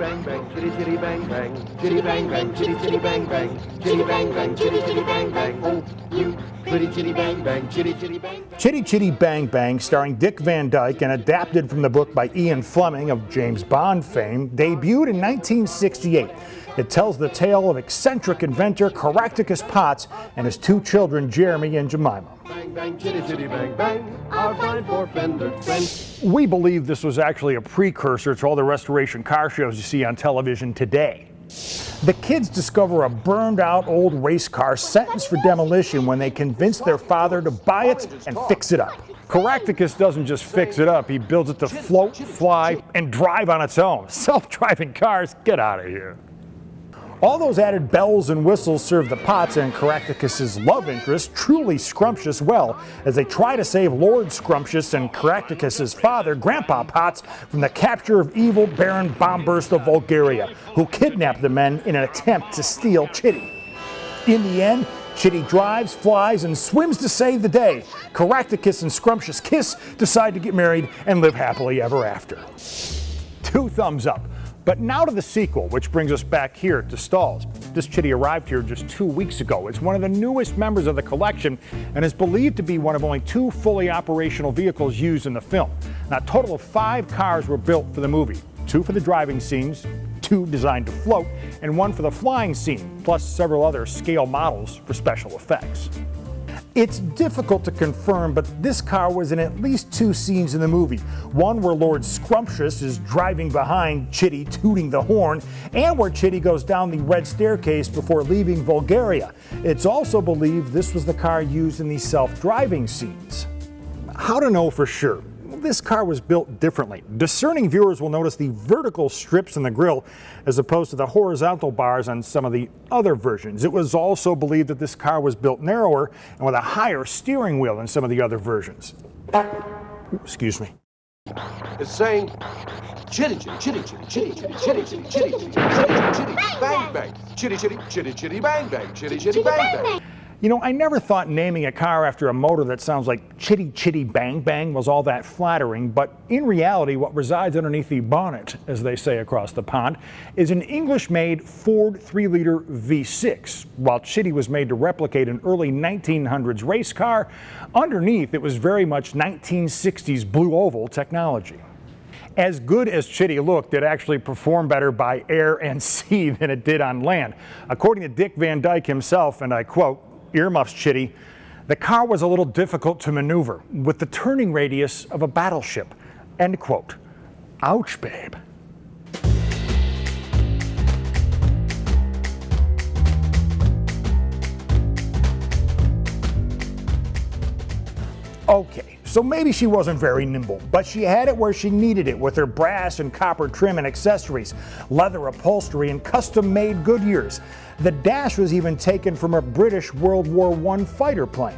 bang bang, chitty chitty bang bang, chitty bang bang, chitty chitty bang bang, chitty bang bang, chitty chitty bang bang. Oh, you chitty chitty bang bang, chitty chitty bang. Chitty Chitty Bang Bang, starring Dick Van Dyke and adapted from the book by Ian Fleming of James Bond fame, debuted in 1968. It tells the tale of eccentric inventor Caractacus Potts and his two children, Jeremy and Jemima. Bang bang, chitty chitty bang bang, our fine four-fendered friend. We believe this was actually a precursor to all the restoration car shows you see on television today. The kids discover a burned-out old race car sentenced for demolition when they convince their father to buy it and fix it up. Caractacus doesn't just fix it up, he builds it to float, fly, and drive on its own. Self-driving cars, get out of here. All those added bells and whistles serve the Potts and Caractacus's love interest, truly Scrumptious, well, as they try to save Lord Scrumptious and Caractacus's father, Grandpa Potts, from the capture of evil Baron Bomburst of Vulgaria, who kidnapped the men in an attempt to steal Chitty. In the end, Chitty drives, flies, and swims to save the day. Caractacus and Scrumptious kiss, decide to get married, and live happily ever after. 2 thumbs up. But now to the sequel, which brings us back here to Stalls. This Chitty arrived here just 2 weeks ago. It's one of the newest members of the collection and is believed to be one of only 2 fully operational vehicles used in the film. Now, a total of 5 cars were built for the movie. 2 for the driving scenes, 2 designed to float, and 1 for the flying scene, plus several other scale models for special effects. It's difficult to confirm, but this car was in at least 2 scenes in the movie. One where Lord Scrumptious is driving behind Chitty, tooting the horn, and where Chitty goes down the red staircase before leaving Vulgaria. It's also believed this was the car used in the self-driving scenes. How to know for sure? This car was built differently. Discerning viewers will notice the vertical strips in the grille as opposed to the horizontal bars on some of the other versions. It was also believed that this car was built narrower and with a higher steering wheel than some of the other versions. Excuse me. It's saying chitty chitty chitty chitty chitty chitty chitty chitty chitty chitty chitty chitty bang bang, chitty chitty chitty chitty bang bang, chitty chitty bang bang. You know, I never thought naming a car after a motor that sounds like Chitty Chitty Bang Bang was all that flattering, but in reality what resides underneath the bonnet, as they say across the pond, is an English-made Ford 3-liter V6. While Chitty was made to replicate an early 1900s race car, underneath it was very much 1960s blue oval technology. As good as Chitty looked, it actually performed better by air and sea than it did on land. According to Dick Van Dyke himself, and I quote, "Earmuffs, Chitty, the car was a little difficult to maneuver with the turning radius of a battleship." End quote. Ouch, babe. Okay, so maybe she wasn't very nimble, but she had it where she needed it with her brass and copper trim and accessories, leather upholstery, and custom-made Goodyears. The dash was even taken from a British World War I fighter plane.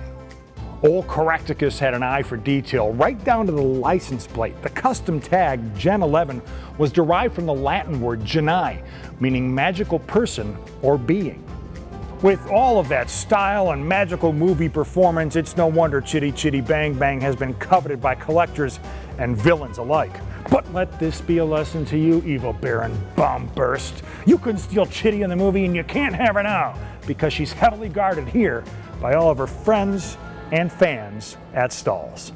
Old Caractacus had an eye for detail, right down to the license plate. The custom tag, Gen 11, was derived from the Latin word genii, meaning magical person or being. With all of that style and magical movie performance, it's no wonder Chitty Chitty Bang Bang has been coveted by collectors and villains alike. But let this be a lesson to you, evil Baron Bomburst. You couldn't steal Chitty in the movie and you can't have her now, because she's heavily guarded here by all of her friends and fans at Stalls.